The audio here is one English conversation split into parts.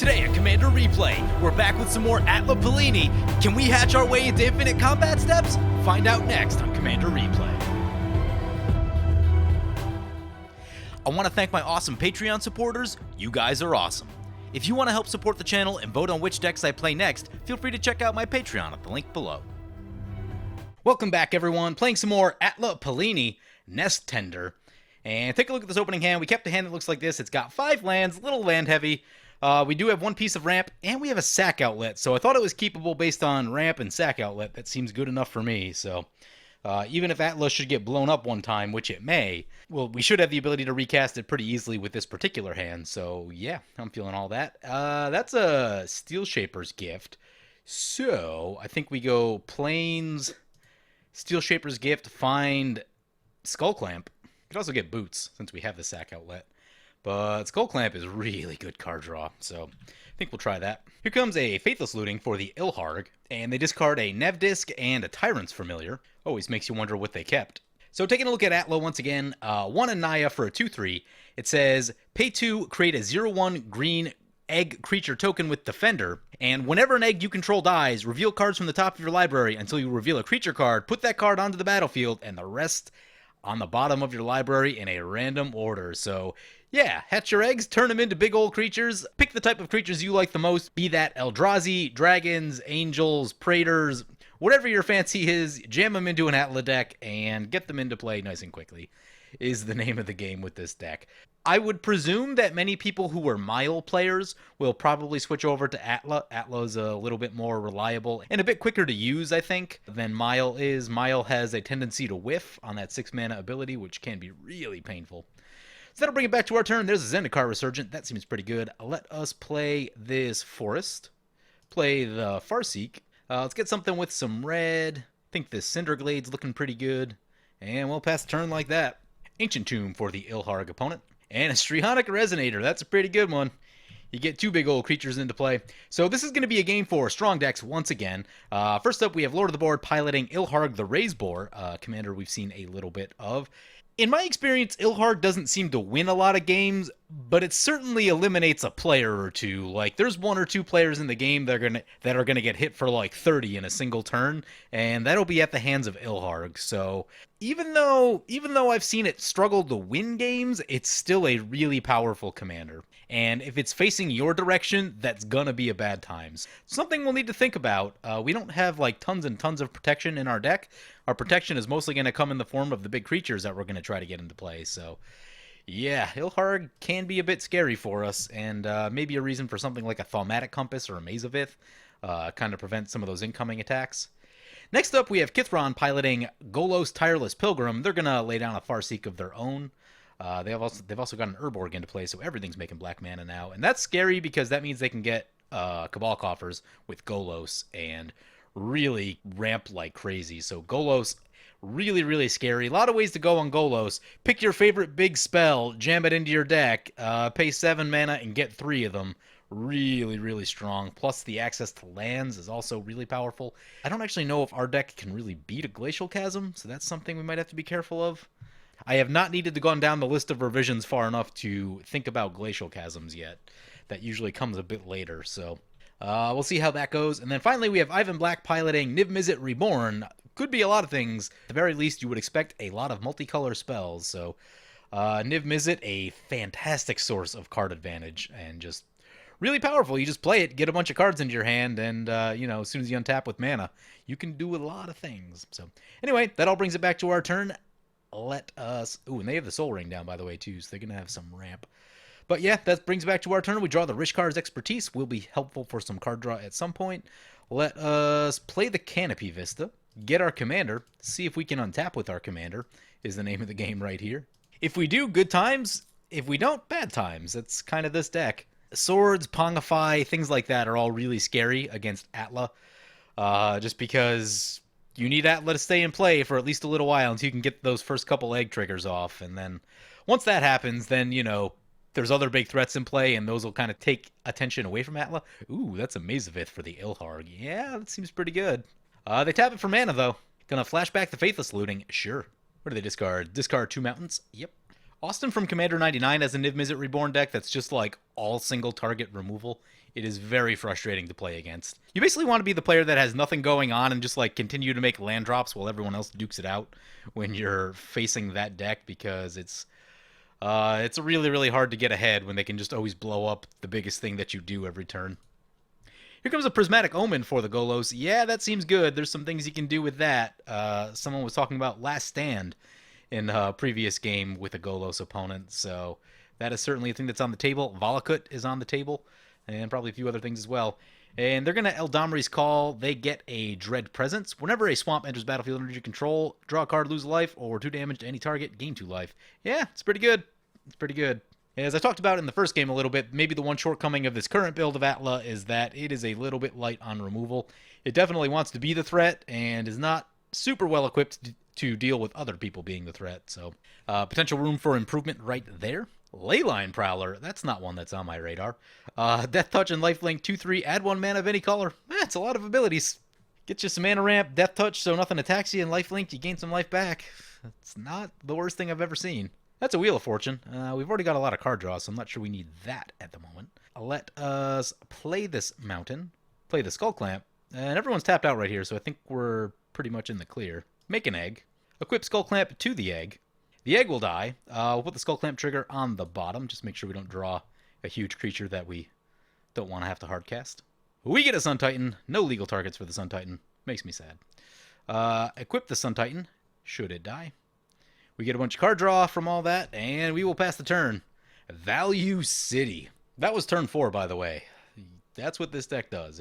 Today at Commander Replay, we're back with some more Atla Palani. Can we hatch our way into infinite combat steps? Find out next on Commander Replay. I want to thank my awesome Patreon supporters. You guys are awesome. If you want to help support the channel and vote on which decks I play next, feel free to check out my Patreon at the link below. Welcome back, everyone. Playing some more Atla Palani, Nest Tender. And take a look at this opening hand. We kept a hand that looks like this. It's got 5 lands, a little land heavy. We do have 1 piece of ramp, and we have a sack outlet. So I thought it was keepable based on ramp and sack outlet. That seems good enough for me. So even if Atlas should get blown up one time, which it may, well, we should have the ability to recast it pretty easily with this particular hand. So yeah, I'm feeling all that. That's a Steel Shaper's Gift. So I think we go Plains, Steel Shaper's Gift, find Skull Clamp. We could also get Boots since we have the sack outlet. But Skull Clamp is really good card draw, so I think we'll try that. Here comes a Faithless Looting for the Ilharg, and they discard a Nev Disc and a Tyrant's Familiar. Always makes you wonder what they kept. So taking a look at Atla once again, 1 Anaya for a 2/3. It says, pay 2, create a 0/1 green egg creature token with Defender, and whenever an egg you control dies, reveal cards from the top of your library until you reveal a creature card, put that card onto the battlefield, and the rest on the bottom of your library in a random order. So yeah, hatch your eggs, turn them into big old creatures, pick the type of creatures you like the most, be that Eldrazi, dragons, angels, praetors, whatever your fancy is, jam them into an Atla deck and get them into play nice and quickly, is the name of the game with this deck. I would presume that many people who were Mile players will probably switch over to Atla. Atla's a little bit more reliable and a bit quicker to use, I think, than Mile is. Mile has a tendency to whiff on that 6 mana ability, which can be really painful. So that'll bring it back to our turn. There's a Zendikar Resurgent. That seems pretty good. Let us play this Forest. Play the Farseek. Let's get something with some red. I think this Cinderglade's looking pretty good. And we'll pass the turn like that. Ancient Tomb for the Ilharg opponent. And a Strionic Resonator. That's a pretty good one. You get 2 big old creatures into play. So this is going to be a game for strong decks once again. First up, we have Lord of the Board piloting Ilharg the Razeboar, commander we've seen a little bit of. In my experience, Ilharg doesn't seem to win a lot of games, but it certainly eliminates a player or two. Like, there's 1 or 2 players in the game that are gonna get hit for like 30 in a single turn, and that'll be at the hands of Ilharg. So even though I've seen it struggle to win games, it's still a really powerful commander. And if it's facing your direction, that's gonna be a bad times. Something we'll need to think about. We don't have like tons and tons of protection in our deck. Our protection is mostly going to come in the form of the big creatures that we're going to try to get into play. So yeah, Ilharg can be a bit scary for us, and maybe a reason for something like a Thaumatic Compass or a Maze of Ith, kind of prevent some of those incoming attacks. Next up, we have Kithron piloting Golos Tireless Pilgrim. They're going to lay down a Farseek of their own. They've also got an Urborg into play, so everything's making black mana now. And that's scary because that means they can get Cabal Coffers with Golos and really ramp like crazy. So Golos, really, really scary. A lot of ways to go on Golos. Pick your favorite big spell, jam it into your deck, pay 7 mana and get 3 of them. Really, really strong. Plus the access to lands is also really powerful. I don't actually know if our deck can really beat a Glacial Chasm, so that's something we might have to be careful of. I have not needed to go down the list of revisions far enough to think about Glacial Chasms yet. That usually comes a bit later, so we'll see how that goes. And then finally, we have Ivan Black piloting Niv Mizzet Reborn. Could be a lot of things. At the very least, you would expect a lot of multicolor spells. So Niv Mizzet, a fantastic source of card advantage and just really powerful. You just play it, get a bunch of cards into your hand, and as soon as you untap with mana, you can do a lot of things. So anyway, that all brings it back to our turn. Let us... Ooh, and they have the Soul Ring down, by the way, too, so they're going to have some ramp. But yeah, that brings back to our turn. We draw the Rishkar's Expertise. Will be helpful for some card draw at some point. Let us play the Canopy Vista. Get our commander. See if we can untap with our commander, is the name of the game right here. If we do, good times. If we don't, bad times. That's kind of this deck. Swords, Pongify, things like that are all really scary against Atla. Just because you need Atla to stay in play for at least a little while until you can get those first couple egg triggers off. And then once that happens, then, there's other big threats in play, and those will kind of take attention away from Atla. Ooh, that's a Maze of Ith for the Ilharg. Yeah, that seems pretty good. They tap it for mana, though. Gonna flash back the Faithless Looting. Sure. What do they discard? Discard 2 mountains? Yep. Austin from Commander 99 has a Niv Mizzet Reborn deck that's just like all single target removal. It is very frustrating to play against. You basically want to be the player that has nothing going on and just like continue to make land drops while everyone else dukes it out when you're facing that deck, because it's really, really hard to get ahead when they can just always blow up the biggest thing that you do every turn. Here comes a Prismatic Omen for the Golos. Yeah, that seems good. There's some things you can do with that. Someone was talking about Last Stand in a previous game with a Golos opponent, so that is certainly a thing that's on the table. Valakut is on the table, and probably a few other things as well. And they're going to Eldamri's Call. They get a Dread Presence. Whenever a swamp enters battlefield under your control, draw a card, lose a life, or 2 damage to any target, gain 2 life. Yeah, it's pretty good. It's pretty good. As I talked about in the first game a little bit, maybe the one shortcoming of this current build of Atla is that it is a little bit light on removal. It definitely wants to be the threat and is not super well equipped to deal with other people being the threat. So potential room for improvement right there. Leyline Prowler, that's not one that's on my radar. Death Touch and Lifelink 2/3, add 1 mana of any color. That's a lot of abilities. Get you some mana ramp, Death Touch so nothing attacks you, and Lifelink, you gain some life back. That's not the worst thing I've ever seen. That's a Wheel of Fortune. We've already got a lot of card draws, so I'm not sure we need that at the moment. Let us play this Mountain, play the Skull Clamp, and everyone's tapped out right here, so I think we're pretty much in the clear. Make an egg. Equip Skull Clamp to the egg. The egg will die. We'll put the Skull Clamp trigger on the bottom, just make sure we don't draw a huge creature that we don't want to have to hardcast. We get a Sun Titan. No legal targets for the Sun Titan. Makes me sad. Equip the Sun Titan, should it die. We get a bunch of card draw from all that, and we will pass the turn. Value City. That was turn 4, by the way. That's what this deck does.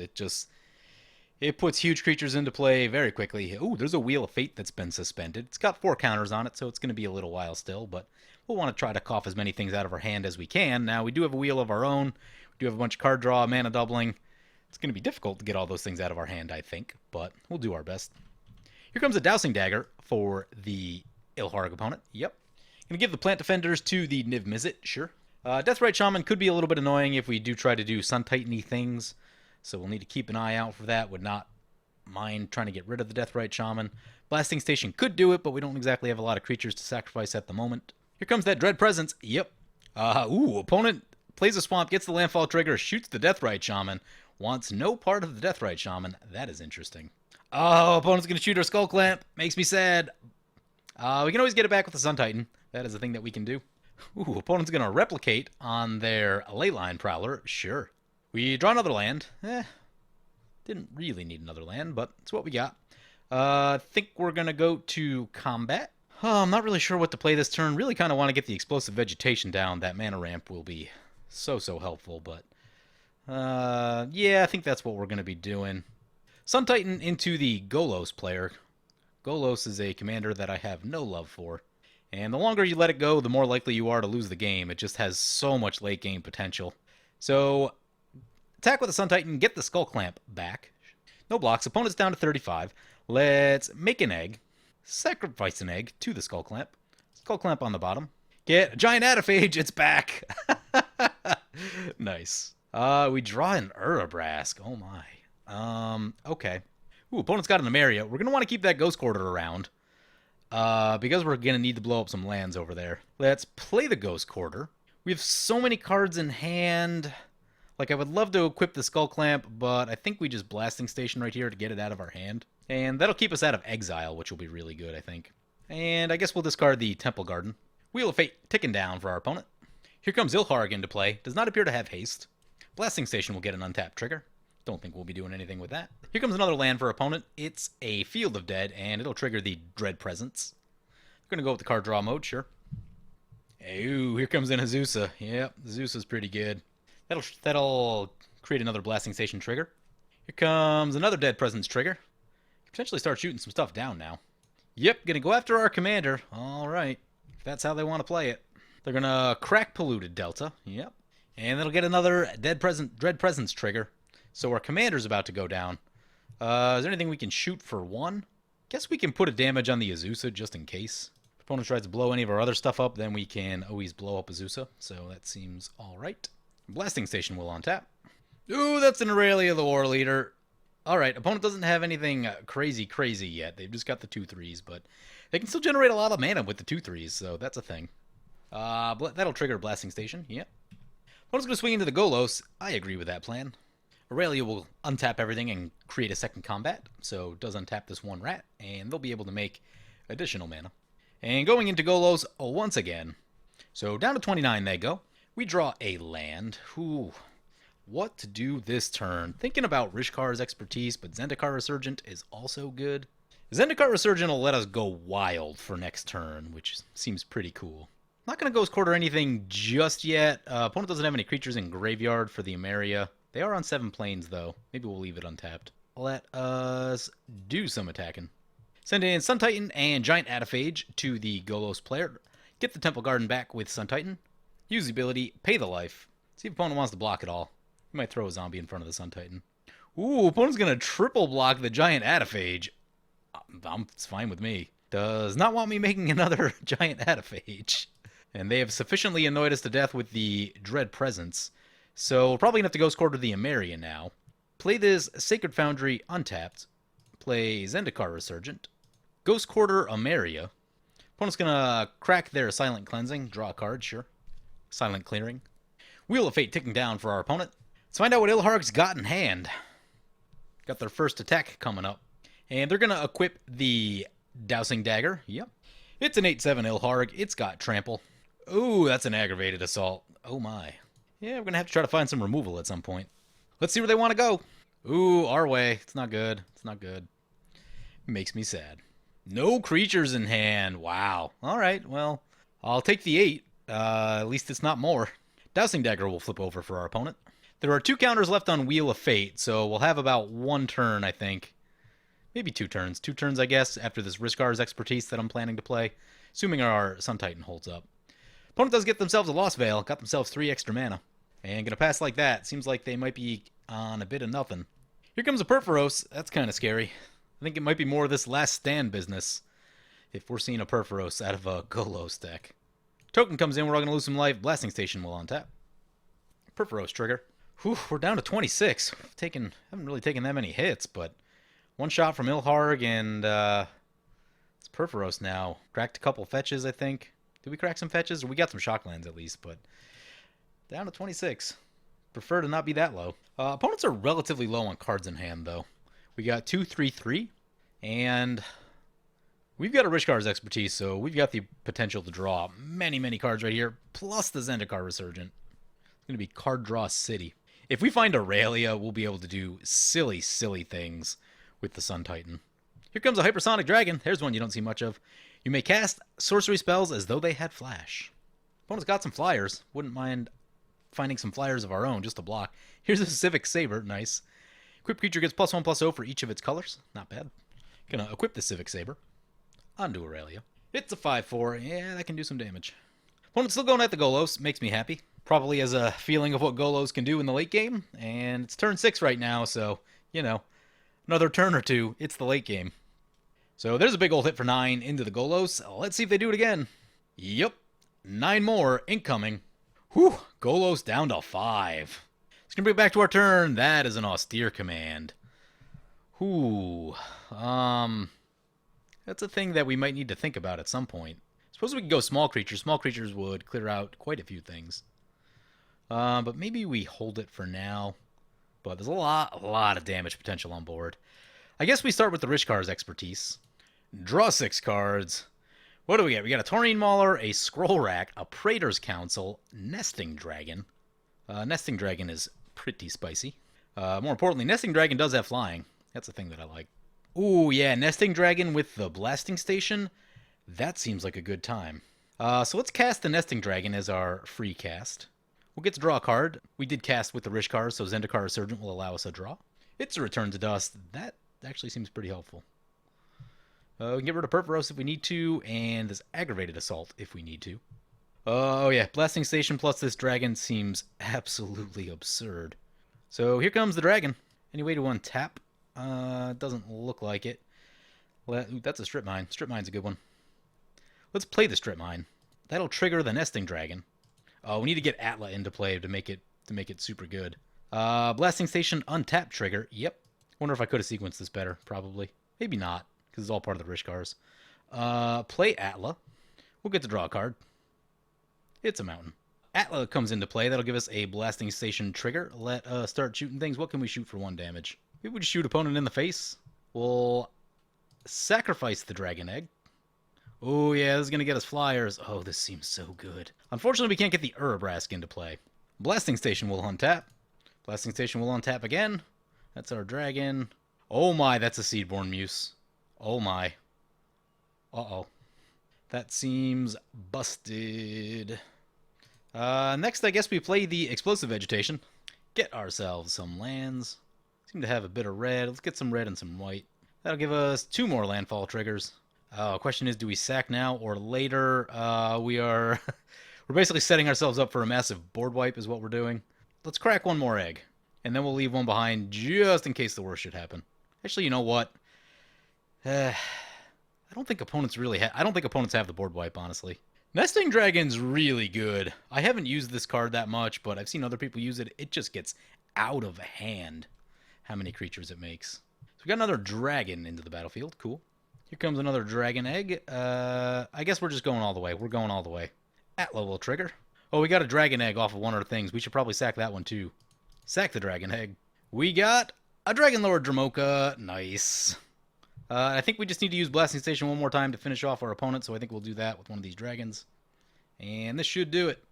It puts huge creatures into play very quickly. Ooh, there's a Wheel of Fate that's been suspended. It's got 4 counters on it, so it's going to be a little while still, but we'll want to try to cough as many things out of our hand as we can. Now, we do have a wheel of our own. We do have a bunch of card draw, mana doubling. It's going to be difficult to get all those things out of our hand, I think, but we'll do our best. Here comes a Dowsing Dagger for the Ilharg opponent. Yep. Gonna give the Plant Defenders to the Niv Mizzet, sure. Deathrite Shaman could be a little bit annoying if we do try to do Sun Titan-y things, so we'll need to keep an eye out for that. Would not mind trying to get rid of the Deathrite Shaman. Blasting Station could do it, but we don't exactly have a lot of creatures to sacrifice at the moment. Here comes that Dread Presence. Yep. Opponent plays a swamp, gets the landfall trigger, shoots the Deathrite Shaman, wants no part of the Deathrite Shaman. That is interesting. Oh, opponent's gonna shoot our Skull Clamp. Makes me sad. We can always get it back with the Sun Titan. That is a thing that we can do. Ooh, opponent's going to replicate on their Leyline Prowler. Sure. We draw another land. Didn't really need another land, but it's what we got. I think we're going to go to combat. I'm not really sure what to play this turn. Really kind of want to get the Explosive Vegetation down. That mana ramp will be so helpful, but yeah, I think that's what we're going to be doing. Sun Titan into the Golos player. Golos is a commander that I have no love for, and the longer you let it go, the more likely you are to lose the game. It just has so much late game potential. So, attack with the Sun Titan, get the Skull Clamp back. No blocks, opponent's down to 35. Let's make an egg, sacrifice an egg to the Skull Clamp. Skull Clamp on the bottom. Get a Giant Adaphage, it's back! Nice. We draw an Urabrask, oh my. Okay. Ooh, opponent's got an Emeria. We're going to want to keep that Ghost Quarter around, because we're going to need to blow up some lands over there. Let's play the Ghost Quarter. We have so many cards in hand. Like, I would love to equip the Skull Clamp, but I think we just Blasting Station right here to get it out of our hand. And that'll keep us out of exile, which will be really good, I think. And I guess we'll discard the Temple Garden. Wheel of Fate ticking down for our opponent. Here comes Ilharg into play. Does not appear to have haste. Blasting Station will get an untapped trigger. Don't think we'll be doing anything with that. Here comes another land for opponent. It's a Field of Dead, and it'll trigger the Dread Presence. We're going to go with the card draw mode, sure. Ooh, here comes an Azusa. Yep, Azusa's pretty good. That'll create another Blasting Station trigger. Here comes another Dead Presence trigger. Potentially start shooting some stuff down now. Yep, gonna go after our commander. Alright, if that's how they want to play it. They're gonna crack Polluted Delta. Yep. And it'll get another Dread Presence trigger. So our commander's about to go down. Is there anything we can shoot for 1? Guess we can put a damage on the Azusa just in case. If opponent tries to blow any of our other stuff up, then we can always blow up Azusa. So that seems alright. Blasting Station will untap. Ooh, that's an Aurelia the War Leader. Alright, opponent doesn't have anything crazy yet. They've just got the 2/3s, but they can still generate a lot of mana with the 2/3s, so that's a thing. That'll trigger Blasting Station. Yep. Opponent's going to swing into the Golos. I agree with that plan. Aurelia will untap everything and create a second combat, so it does untap this one rat, and they'll be able to make additional mana. And going into Golos once again. So down to 29 they go. We draw a land. Ooh, what to do this turn? Thinking about Rishkar's expertise, but Zendikar Resurgent is also good. Zendikar Resurgent will let us go wild for next turn, which seems pretty cool. Not going to Ghost Quarter anything just yet. Opponent doesn't have any creatures in graveyard for the Emeria. They are on 7 planes, though. Maybe we'll leave it untapped. Let us do some attacking. Send in Sun Titan and Giant Ataphage to the Golos player. Get the Temple Garden back with Sun Titan. Use the ability, pay the life. See if opponent wants to block it all. He might throw a zombie in front of the Sun Titan. Ooh, opponent's going to triple block the Giant Ataphage. It's fine with me. Does not want me making another Giant Ataphage. And they have sufficiently annoyed us to death with the Dread Presence. So we're probably going to have to Ghost Quarter the Emeria now. Play this Sacred Foundry untapped. Play Zendikar Resurgent. Ghost Quarter Emeria. Opponent's going to crack their Silent Cleansing. Draw a card, sure. Silent Clearing. Wheel of Fate ticking down for our opponent. Let's find out what Ilharg's got in hand. Got their first attack coming up. And they're going to equip the Dousing Dagger. Yep. It's an 8/7 Ilharg. It's got Trample. Ooh, that's an aggravated assault. Oh my. Yeah, we're going to have to try to find some removal at some point. Let's see where they want to go. Ooh, our way. It's not good. It's not good. Makes me sad. No creatures in hand. Wow. All right, well, I'll take the 8. At least it's not more. Dousing Dagger will flip over for our opponent. There are 2 counters left on Wheel of Fate, so we'll have about 1 turn, I think. Maybe 2 turns. 2 turns, I guess, after this Rishkar's expertise that I'm planning to play, assuming our Sun Titan holds up. Opponent does get themselves a Lost Veil, got themselves 3 extra mana. And gonna pass like that. Seems like they might be on a bit of nothing. Here comes a Purphoros. That's kind of scary. I think it might be more of this Last Stand business if we're seeing a Purphoros out of a Golos deck. Token comes in, we're all gonna lose some life. Blasting Station will untap. Purphoros trigger. Whew, we're down to 26. Haven't really taken that many hits, but 1 shot from Ilharg, and it's Purphoros now. Cracked a couple fetches, I think. Did we crack some fetches? We got some Shocklands at least, but down to 26. Prefer to not be that low. Opponents are relatively low on cards in hand, though. We got 2, 3, 3, and we've got a Rishkar's expertise, so we've got the potential to draw many, many cards right here, plus the Zendikar Resurgent. It's going to be card draw city. If we find Aurelia, we'll be able to do silly, silly things with the Sun Titan. Here comes a Hypersonic Dragon. There's one you don't see much of. You may cast sorcery spells as though they had flash. Opponent's got some flyers. Wouldn't mind finding some flyers of our own just to block. Here's a Civic Saber. Nice. Equipped creature gets +1/+0 for each of its colors. Not bad. Gonna equip the Civic Saber onto Aurelia. It's a 5/4. Yeah, that can do some damage. Opponent's still going at the Golos. Makes me happy. Probably has a feeling of what Golos can do in the late game. And it's turn 6 right now, so, you know, another turn or 2. It's the late game. So there's a big old hit for 9 into the Golos. Let's see if they do it again. Yep. 9 more incoming. Whew. Golos down to 5. It's going to bring it back to our turn. That is an austere command. Whew. That's a thing that we might need to think about at some point. Suppose we could go small creatures. Small creatures would clear out quite a few things. But maybe we hold it for now. But there's a lot of damage potential on board. I guess we start with the Rishkar's expertise. Draw 6 cards. What do we get? We got a Taurine Mauler, a Scroll Rack, a Praetor's Council, Nesting Dragon. Nesting Dragon is pretty spicy. More importantly, Nesting Dragon does have flying. That's a thing that I like. Ooh, yeah, Nesting Dragon with the Blasting Station. That seems like a good time. So let's cast the Nesting Dragon as our free cast. We'll get to draw a card. We did cast with the Rishkar, so Zendikar Resurgent will allow us a draw. It's a Return to Dust. That actually seems pretty helpful. We can get rid of Purphoros if we need to, and this Aggravated Assault if we need to. Oh yeah, Blasting Station plus this dragon seems absolutely absurd. So here comes the dragon. Any way to untap? Doesn't look like it. Ooh, that's a Strip Mine. Strip Mine's a good one. Let's play the Strip Mine. That'll trigger the Nesting Dragon. Oh, we need to get Atla into play to make it super good. Blasting Station untap trigger. Yep. Wonder if I could have sequenced this better. Probably. Maybe not, because it's all part of the Rishkars. Play Atla. We'll get to draw a card. It's a mountain. Atla comes into play. That'll give us a blasting station trigger. Let us start shooting things. What can we shoot for 1 damage? Maybe we just shoot opponent in the face. We'll sacrifice the dragon egg. Oh yeah, this is going to get us flyers. Oh, this seems so good. Unfortunately, we can't get the Urabrask into play. Blasting station will untap. Blasting station will untap again. That's our dragon. Oh my, that's a Seedborn Muse. Oh my. Uh-oh. That seems busted. Next, I guess we play the Explosive Vegetation. Get ourselves some lands. Seem to have a bit of red. Let's get some red and some white. That'll give us 2 more landfall triggers. Question is, do we sack now or later? We're basically setting ourselves up for a massive board wipe is what we're doing. Let's crack 1 more egg. And then we'll leave 1 behind just in case the worst should happen. Actually, you know what? I don't think opponents have the board wipe, honestly. Nesting Dragon's really good. I haven't used this card that much, but I've seen other people use it. It just gets out of hand how many creatures it makes. So we got another dragon into the battlefield. Cool. Here comes another dragon egg. I guess we're just going all the way. We're going all the way. Atla will trigger. Oh, we got a dragon egg off of one of our things. We should probably sack that one too. Sack the dragon egg. We got a Dragon Lord Dramoka. Nice. I think we just need to use Blasting Station 1 more time to finish off our opponent, so I think we'll do that with one of these dragons. And this should do it.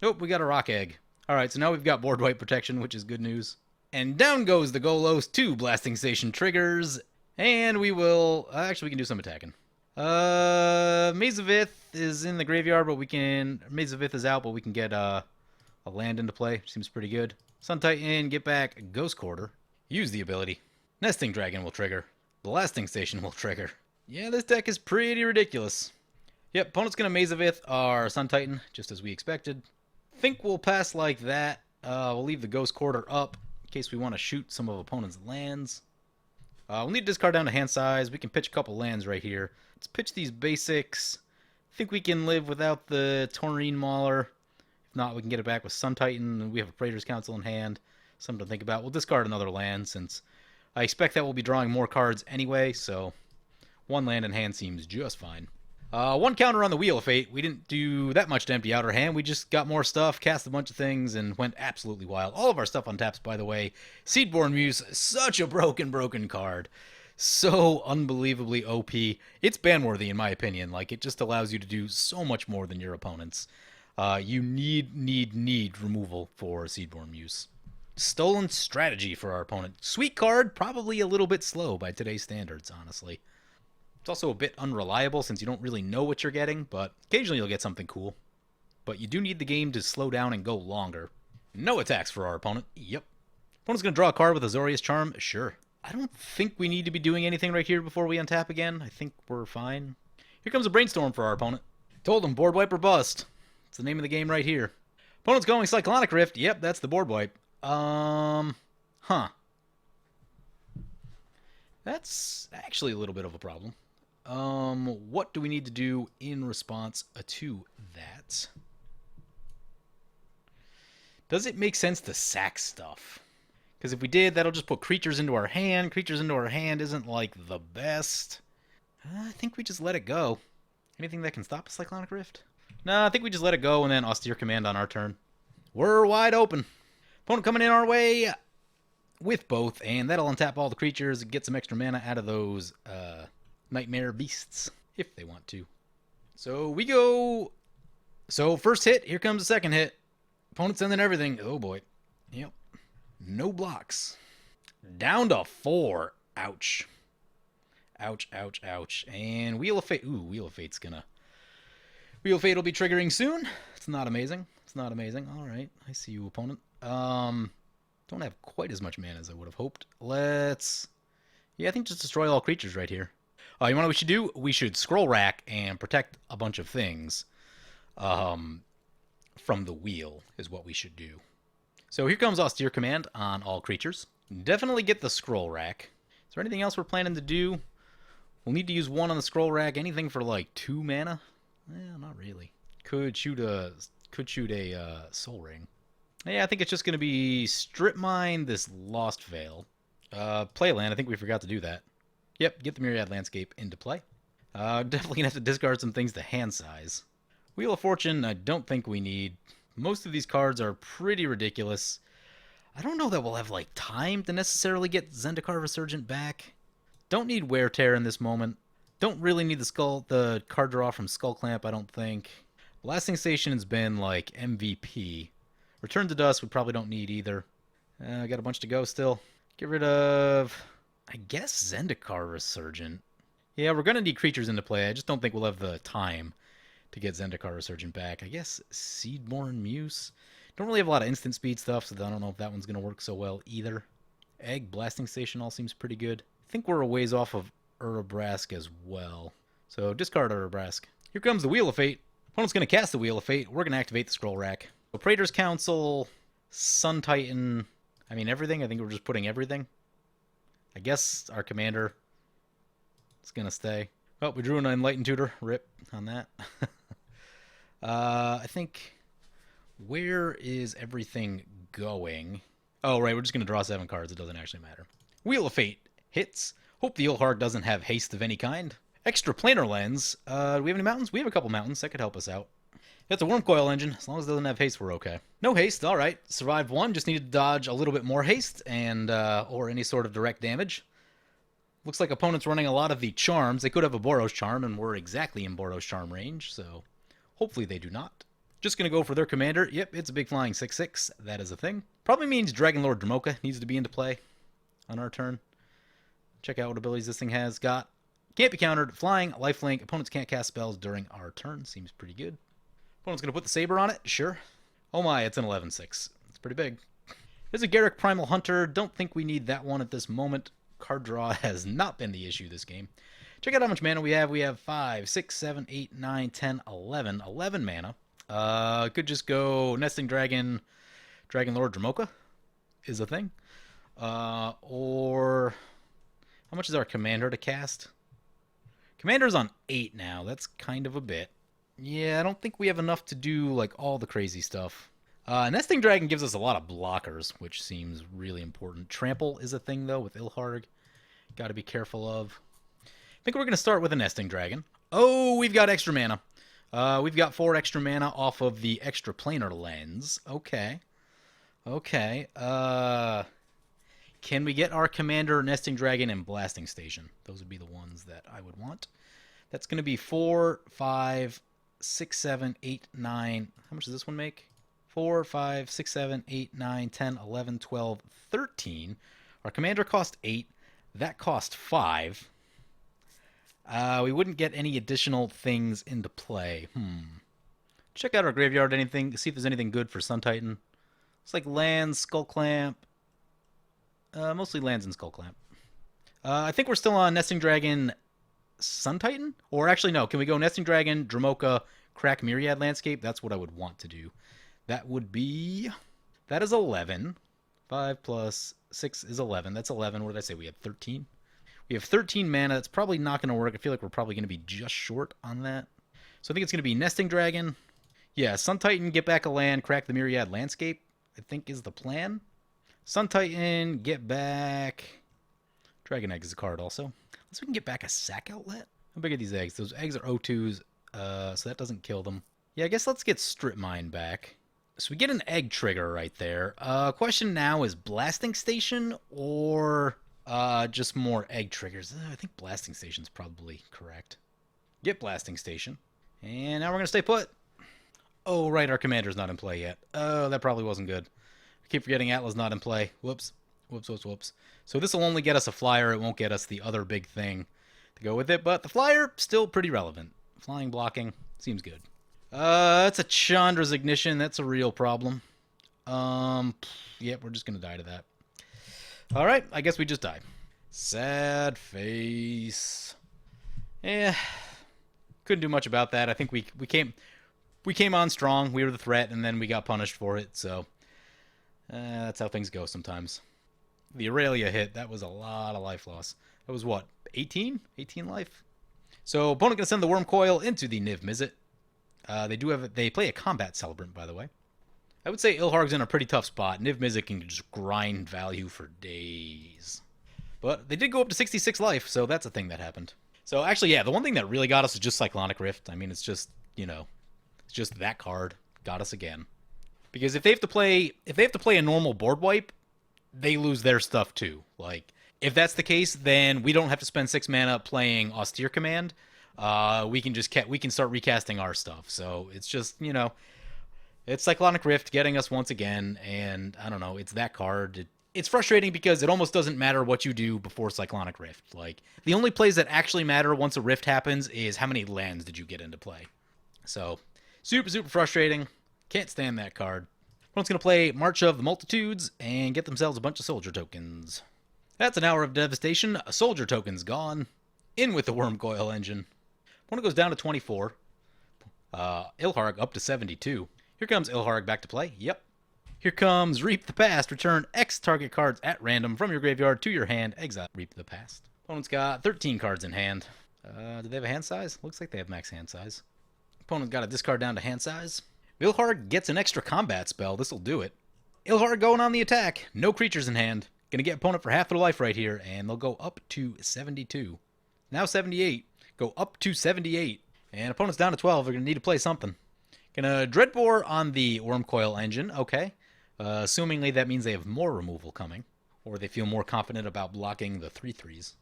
Nope, we got a rock egg. Alright, so now we've got board wipe protection, which is good news. And down goes the Golos, 2 Blasting Station triggers. And we will... actually, we can do some attacking. Mizzet is in the graveyard, but we can... Mizzet is out, but we can get a land into play. Seems pretty good. Sun Titan, get back, Ghost Quarter. Use the ability. Nesting Dragon will trigger. Blasting Station will trigger. Yeah, this deck is pretty ridiculous. Yep, opponent's going to Mizzet our Sun Titan, just as we expected. Think we'll pass like that. We'll leave the Ghost Quarter up in case we want to shoot some of opponent's lands. We'll need to discard down to hand size. We can pitch a couple lands right here. Let's pitch these basics. Think we can live without the Taurine Mauler. If not, we can get it back with Sun Titan. We have a Praetor's Council in hand. Something to think about. We'll discard another land since I expect that we'll be drawing more cards anyway, so 1 land in hand seems just fine. 1 counter on the Wheel of Fate. We didn't do that much to empty out our hand. We just got more stuff, cast a bunch of things, and went absolutely wild. All of our stuff on taps, by the way. Seedborn Muse, such a broken card. So unbelievably OP. It's ban-worthy, in my opinion. Like, it just allows you to do so much more than your opponents. You need removal for Seedborn Muse. Stolen Strategy for our opponent. Sweet card, probably a little bit slow by today's standards, honestly. It's also a bit unreliable since you don't really know what you're getting, but occasionally you'll get something cool. But you do need the game to slow down and go longer. No attacks for our opponent. Yep. Opponent's going to draw a card with Azorius Charm. Sure. I don't think we need to be doing anything right here before we untap again. I think we're fine. Here comes a Brainstorm for our opponent. Told him, board wipe or bust. It's the name of the game right here. Opponent's going Cyclonic Rift. Yep, that's the board wipe. Huh. That's actually a little bit of a problem. What do we need to do in response to that? Does it make sense to sack stuff? Because if we did, that'll just put creatures into our hand. Creatures into our hand isn't, like, the best. I think we just let it go. Anything that can stop a Cyclonic Rift? No, I think we just let it go and then Austere Command on our turn. We're wide open. Opponent coming in our way with both, and that'll untap all the creatures and get some extra mana out of those Nightmare Beasts, if they want to. So we go... So first hit, here comes the second hit. Opponent sending everything. Oh boy. Yep. No blocks. Down to 4. Ouch. Ouch, ouch, ouch. And Wheel of Fate. Ooh, Wheel of Fate's gonna... Wheel of Fate will be triggering soon. It's not amazing. It's not amazing. Alright, I see you, opponent. Don't have quite as much mana as I would have hoped. Let's... Yeah, I think just destroy all creatures right here. You know what we should do? We should scroll rack and protect a bunch of things from the wheel is what we should do. So here comes Austere Command on all creatures. Definitely get the scroll rack. Is there anything else we're planning to do? We'll need to use 1 on the scroll rack. Anything for like 2 mana? Not really. Could shoot a Soul Ring. Yeah, I think it's just going to be Strip Mine this Lost Veil. Play land, I think we forgot to do that. Yep, get the Myriad Landscape into play. Definitely going to have to discard some things to hand size. Wheel of Fortune, I don't think we need. Most of these cards are pretty ridiculous. I don't know that we'll have, like, time to necessarily get Zendikar Resurgent back. Don't need Wear Tear in this moment. Don't really need the card draw from Skull Clamp, I don't think. Blasting Station has been, like, MVP. Return to Dust we probably don't need either. I got a bunch to go still. Get rid of, I guess, Zendikar Resurgent. Yeah, we're going to need creatures into play. I just don't think we'll have the time to get Zendikar Resurgent back. I guess Seedborn Muse. Don't really have a lot of instant speed stuff, so I don't know if that one's going to work so well either. Egg, Blasting Station all seems pretty good. I think we're a ways off of Urabrask as well. So discard Urabrask. Here comes the Wheel of Fate. Opponent's going to cast the Wheel of Fate. We're going to activate the Scroll Rack. So Praetor's Council, Sun Titan, I mean everything. I think we're just putting everything. I guess our commander is going to stay. Oh, we drew an Enlightened Tutor. Rip on that. I think... Where is everything going? Oh, right, we're just going to draw 7 cards. It doesn't actually matter. Wheel of Fate hits. Hope the Ilharg doesn't have haste of any kind. Extra Planar Lens. Do we have any mountains? We have a couple mountains. That could help us out. It's a Worm Coil engine. As long as it doesn't have haste, we're okay. No haste. All right. Survived 1. Just needed to dodge a little bit more haste and or any sort of direct damage. Looks like opponent's running a lot of the charms. They could have a Boros Charm, and we're exactly in Boros Charm range, so hopefully they do not. Just going to go for their commander. Yep, it's a big flying 6/6. That is a thing. Probably means Dragon Lord Dromoka needs to be into play on our turn. Check out what abilities this thing has. Got can't be countered, flying, lifelink. Opponents can't cast spells during our turn. Seems pretty good. Opponent's going to put the Saber on it. Sure. Oh my, it's an 11/6. It's pretty big. There's a Garruk Primal Hunter. Don't think we need that one at this moment. Card draw has not been the issue this game. Check out how much mana we have. We have 5, 6, 7, 8, 9, 10, 11. 11 mana. Could just go Nesting Dragon, Dragon Lord Dromoka is a thing. Or how much is our commander to cast? Commander's on 8 now. That's kind of a bit. Yeah, I don't think we have enough to do like all the crazy stuff. Nesting Dragon gives us a lot of blockers, which seems really important. Trample is a thing though with Ilharg. Got to be careful of. I think we're going to start with a Nesting Dragon. Oh, we've got extra mana. We've got 4 extra mana off of the extra planar lens. Okay. Okay. Can we get our commander, Nesting Dragon, and Blasting Station? Those would be the ones that I would want. That's going to be 4, 5, 6, 7, 8, 9. How much does this one make? 4, 5, 6, 7, 8, 9, 10, 11, 12, 13. Our commander cost 8. That cost 5. We wouldn't get any additional things into play. Check out our graveyard, see if there's anything good for Sun Titan. It's like lands, Skull Clamp. Mostly lands and Skull Clamp. I think we're still on Nesting Dragon, Sun Titan? Or actually, no. Can we go Nesting Dragon, Dromoka, Crack Myriad Landscape? That's what I would want to do. That would be... That is 11. 5 plus 6 is 11. That's 11. What did I say? We have 13? We have 13 mana. That's probably not going to work. I feel like we're probably going to be just short on that. So I think it's going to be Nesting Dragon. Yeah, Sun Titan, get back a land, crack the Myriad Landscape, I think is the plan. Sun Titan, get back... Dragon Egg is a card also. Unless we can get back a sack outlet. How big are these eggs? Those eggs are O2s, so that doesn't kill them. Yeah, I guess let's get Strip Mine back. So we get an egg trigger right there. Question now is Blasting Station or just more egg triggers? I think Blasting Station's probably correct. Get Blasting Station. And now we're going to stay put. Oh, right, our commander's not in play yet. Oh, that probably wasn't good. I keep forgetting Atla's not in play. Whoops. Whoops, whoops, whoops. So this will only get us a flyer. It won't get us the other big thing to go with it. But the flyer, still pretty relevant. Flying, blocking, seems good. That's a Chandra's Ignition. That's a real problem. Yep, we're just going to die to that. All right, I guess we just die. Sad face. Yeah, couldn't do much about that. I think we came on strong. We were the threat, and then we got punished for it. So that's how things go sometimes. The Aurelia hit. That was a lot of life loss. That was what, 18? 18 life? So opponent can send the Worm Coil into the Niv Mizzet. They play a Combat Celebrant, by the way. I would say Ilharg's in a pretty tough spot. Niv Mizzet can just grind value for days. But they did go up to 66 life, so that's a thing that happened. So actually, yeah, the one thing that really got us is just Cyclonic Rift. I mean, it's just, you know, It's just that card got us again. Because if they have to play a normal board wipe, they lose their stuff too. Like, if that's the case, then we don't have to spend 6 mana playing Austere Command. We can start recasting our stuff. So it's just, it's Cyclonic Rift getting us once again, and I don't know, it's that card. It's frustrating because it almost doesn't matter what you do before Cyclonic Rift. Like, the only plays that actually matter once a Rift happens is how many lands did you get into play. So, super, super frustrating. Can't stand that card. Opponent's going to play March of the Multitudes and get themselves a bunch of soldier tokens. That's an hour of devastation. A soldier token's gone. In with the Wormcoil Engine. Opponent goes down to 24. Ilharg up to 72. Here comes Ilharg back to play. Yep. Here comes Reap the Past. Return X target cards at random from your graveyard to your hand. Exile Reap the Past. Opponent's got 13 cards in hand. Do they have a hand size? Looks like they have max hand size. Opponent's got to discard down to hand size. Ilharg gets an extra combat spell. This'll do it. Ilharg going on the attack. No creatures in hand. Gonna get opponent for half their life right here, and they'll go up to 72. Now 78. Go up to 78. And opponent's down to 12. They're gonna need to play something. Gonna Dreadbore on the Wormcoil Engine. Okay. Assumingly that means they have more removal coming. Or they feel more confident about blocking the 3/3s.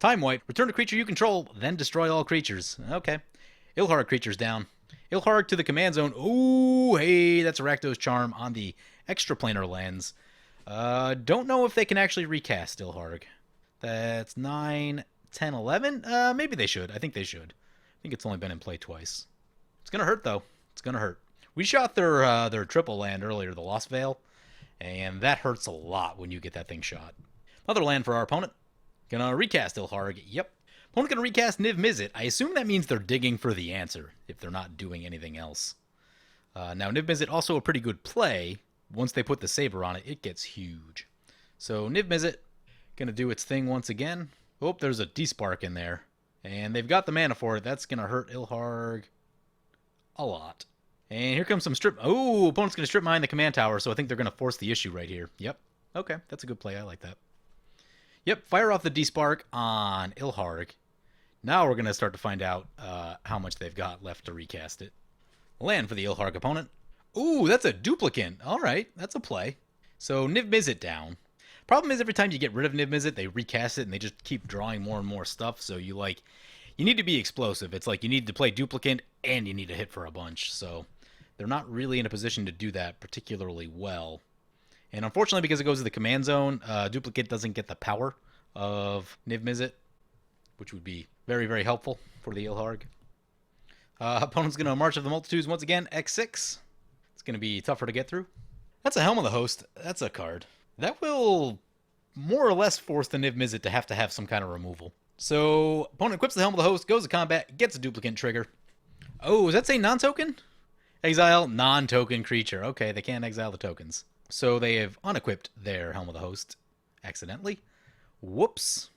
Time Wipe. Return a creature you control, then destroy all creatures. Okay. Ilharg creatures down. Ilharg to the command zone. Ooh, hey, that's a Rakdos Charm on the extraplanar lands. Don't know if they can actually recast Ilharg. That's 9, 10, 11? Maybe they should. I think they should. I think it's only been in play twice. It's gonna hurt, though. It's gonna hurt. We shot their triple land earlier, the Lost Veil, and that hurts a lot when you get that thing shot. Another land for our opponent. Gonna recast Ilharg. Yep. Opponent gonna recast Niv Mizzet. I assume that means they're digging for the answer, if they're not doing anything else. Now, Niv Mizzet also a pretty good play. Once they put the Saber on it, it gets huge. So, Niv Mizzet gonna do its thing once again. Oh, there's a Despark in there. And they've got the mana for it. That's gonna hurt Ilharg a lot. And here comes some strip. Oh, opponent's gonna strip mine the command tower, so I think they're gonna force the issue right here. Yep. Okay, that's a good play. I like that. Yep, fire off the Despark on Ilharg. Now we're going to start to find out how much they've got left to recast it. Land for the Ilharg opponent. Ooh, that's a duplicate. All right, that's a play. So Niv Mizzet down. Problem is every time you get rid of Niv Mizzet, they recast it and they just keep drawing more and more stuff. So you need to be explosive. It's like you need to play duplicate and you need to hit for a bunch. So they're not really in a position to do that particularly well. And unfortunately, because it goes to the command zone, duplicate doesn't get the power of Niv Mizzet, which would be very, very helpful for the Ilharg. Opponent's going to March of the Multitudes once again, X6. It's going to be tougher to get through. That's a Helm of the Host. That's a card. That will more or less force the Niv Mizzet to have some kind of removal. So, opponent equips the Helm of the Host, goes to combat, gets a duplicate trigger. Oh, does that say non-token? Exile non-token creature. Okay, they can't exile the tokens. So they have unequipped their Helm of the Host accidentally. Whoops.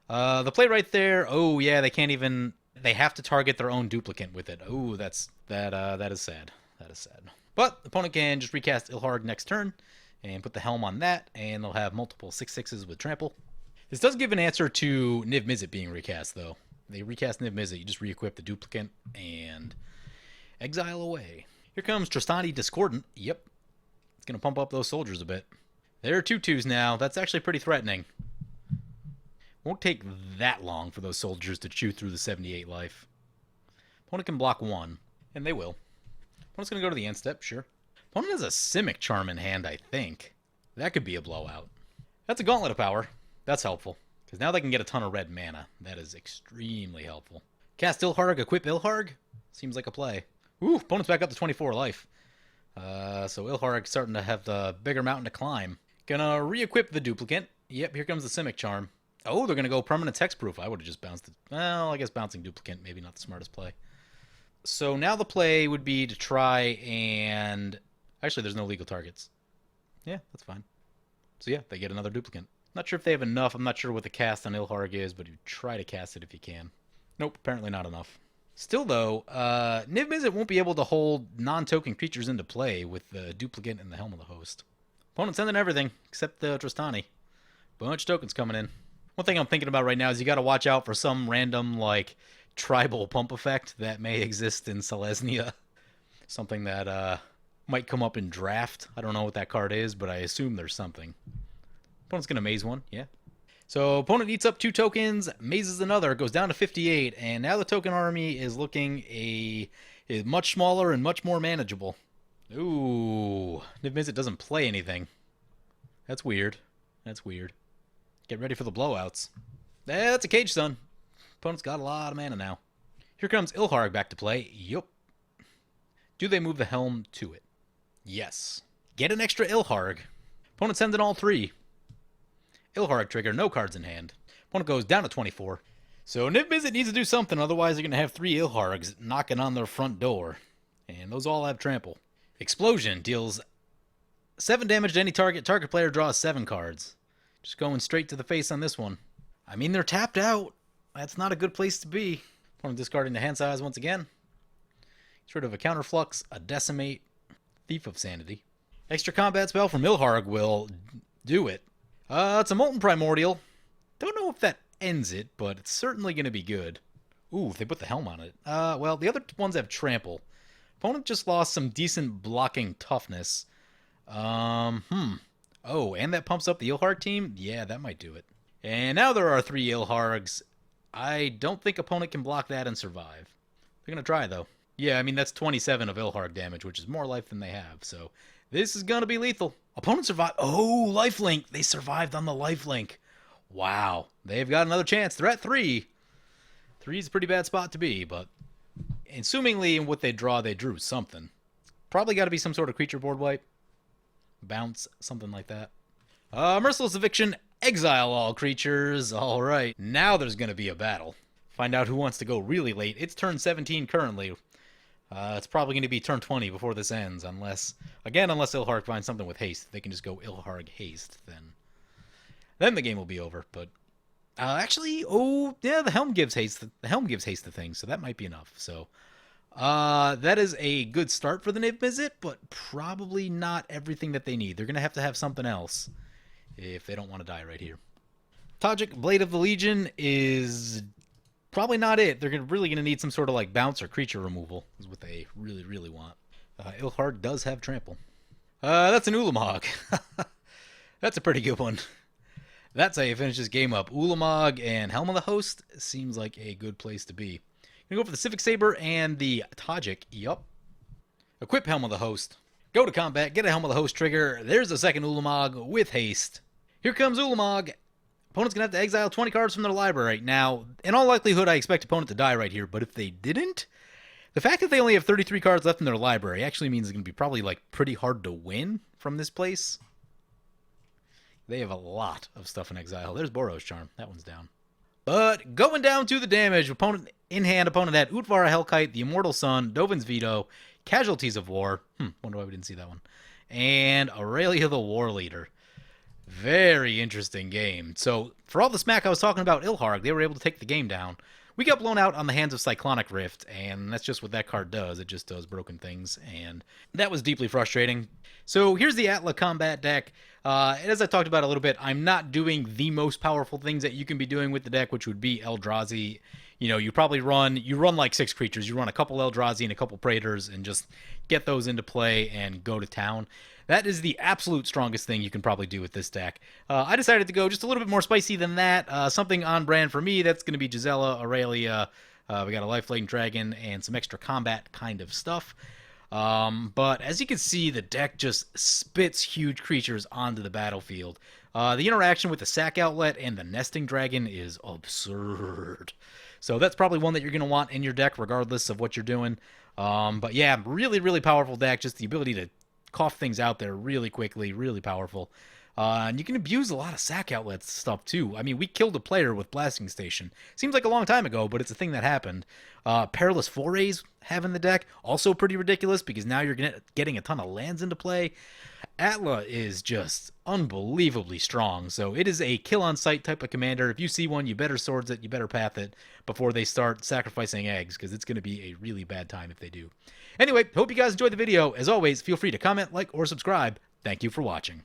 The play right there. Oh yeah, they can't even. They have to target their own duplicate with it. Oh, that is sad. That is sad. But the opponent can just recast Ilharg next turn and put the Helm on that, and they'll have multiple 6/6s with trample. This does give an answer to Niv Mizzet being recast, though. They recast Niv Mizzet. You just re-equip the duplicate and exile away. Here comes Tristani Discordant. Yep. Going to pump up those soldiers a bit. There are 2/2s now. That's actually pretty threatening. Won't take that long for those soldiers to chew through the 78 life. Opponent can block 1, and they will. Opponent's going to go to the end step, sure. Opponent has a Simic Charm in hand, I think. That could be a blowout. That's a Gauntlet of Power. That's helpful, because now they can get a ton of red mana. That is extremely helpful. Cast Ilharg, equip Ilharg. Seems like a play. Ooh, opponent's back up to 24 life. So Ilharg starting to have the bigger mountain to climb. Gonna re-equip the duplicate. Yep, here comes the Simic Charm. Oh, they're gonna go permanent hexproof. I would have just bounced it. Well, I guess bouncing duplicate, maybe not the smartest play. So now the play would be to try and... Actually, there's no legal targets. Yeah, that's fine. So yeah, they get another duplicate. Not sure if they have enough. I'm not sure what the cast on Ilharg is, but you try to cast it if you can. Nope, apparently not enough. Still, though, Niv Mizzet won't be able to hold non-token creatures into play with the duplicate and the Helm of the Host. Opponent sending everything, except the Tristani. Bunch of tokens coming in. One thing I'm thinking about right now is you got to watch out for some random, tribal pump effect that may exist in Selesnya. Something that might come up in draft. I don't know what that card is, but I assume there's something. Opponent's going to maze one, yeah. So opponent eats up 2 tokens, mazes another, goes down to 58, and now the token army is looking is much smaller and much more manageable. Ooh, Niv Mizzet doesn't play anything. That's weird. That's weird. Get ready for the blowouts. That's a Cage Sun. Opponent's got a lot of mana now. Here comes Ilharg back to play. Yup. Do they move the helm to it? Yes. Get an extra Ilharg. Opponent sends in all 3. Ilharg trigger, no cards in hand. Opponent goes down to 24. So Niv Mizzet needs to do something, otherwise they're going to have 3 Ilhargs knocking on their front door. And those all have trample. Explosion deals 7 damage to any target. Target player draws 7 cards. Just going straight to the face on this one. I mean, they're tapped out. That's not a good place to be. Opponent discarding the hand size once again. Sort of a counterflux, a decimate, thief of sanity. Extra combat spell from Ilharg will do it. It's a Molten Primordial. Don't know if that ends it, but it's certainly going to be good. Ooh, they put the helm on it. Well, the other ones have trample. Opponent just lost some decent blocking toughness. Oh, and that pumps up the Ilharg team? Yeah, that might do it. And now there are 3 Ilhargs. I don't think opponent can block that and survive. They're going to try, though. Yeah, I mean, that's 27 of Ilharg damage, which is more life than they have, so this is going to be lethal. Opponent survived. Oh, lifelink. They survived on the lifelink. Wow. They've got another chance. They're at 3. 3 is a pretty bad spot to be, but assumingly in what they draw, they drew something. Probably got to be some sort of creature board wipe. Bounce, something like that. Merciless Eviction. Exile all creatures. All right. Now there's going to be a battle. Find out who wants to go really late. It's turn 17 currently. It's probably going to be turn 20 before this ends, unless Ilharg finds something with haste. If they can just go Ilharg haste, then the game will be over. But actually, oh yeah, the helm gives haste. The helm gives haste to things, so that might be enough. So that is a good start for the Niv Mizzet, but probably not everything that they need. They're going to have something else if they don't want to die right here. Tajik, Blade of the Legion is probably not it. They're really going to need some sort of like bounce or creature removal is what they really, really want. Ilharg does have trample. That's an Ulamog. That's a pretty good one. That's how you finish this game up. Ulamog and Helm of the Host seems like a good place to be. Gonna go for the Civic Saber and the Tajik. Yup. Equip Helm of the Host. Go to combat. Get a Helm of the Host trigger. There's a second Ulamog with haste. Here comes Ulamog. Opponent's going to have to exile 20 cards from their library. Now, in all likelihood, I expect opponent to die right here, but if they didn't, the fact that they only have 33 cards left in their library actually means it's going to be probably like pretty hard to win from this place. They have a lot of stuff in exile. There's Boros Charm. That one's down. But going down to the damage, opponent in hand, opponent had Utvara Hellkite, the Immortal Sun, Dovin's Veto, Casualties of War. Wonder why we didn't see that one. And Aurelia the War Leader. Very interesting game. So, for all the smack I was talking about Ilharg, they were able to take the game down. We got blown out on the hands of Cyclonic Rift, and that's just what that card does. It just does broken things, and that was deeply frustrating. So, here's the Atla combat deck. As I talked about a little bit, I'm not doing the most powerful things that you can be doing with the deck, which would be Eldrazi. You know, you probably run like 6 creatures. You run a couple Eldrazi and a couple Praetors, and just get those into play and go to town. That is the absolute strongest thing you can probably do with this deck. I decided to go just a little bit more spicy than that. Something on brand for me, that's going to be Gisela, Aurelia. We got a Lifelink Dragon and some extra combat kind of stuff. But as you can see, the deck just spits huge creatures onto the battlefield. The interaction with the Sack Outlet and the Nesting Dragon is absurd. So that's probably one that you're going to want in your deck regardless of what you're doing. But yeah, really, really powerful deck. Just the ability to cough things out there really quickly, really powerful. And you can abuse a lot of Sack Outlets stuff too. I mean, we killed a player with Blasting Station. Seems like a long time ago, but it's a thing that happened. Perilous Forays having the deck, also pretty ridiculous because now you're getting a ton of lands into play. Atla is just unbelievably strong, so it is a kill-on-sight type of commander. If you see one, you better swords it, you better path it before they start sacrificing eggs, because it's going to be a really bad time if they do. Anyway, hope you guys enjoyed the video. As always, feel free to comment, like, or subscribe. Thank you for watching.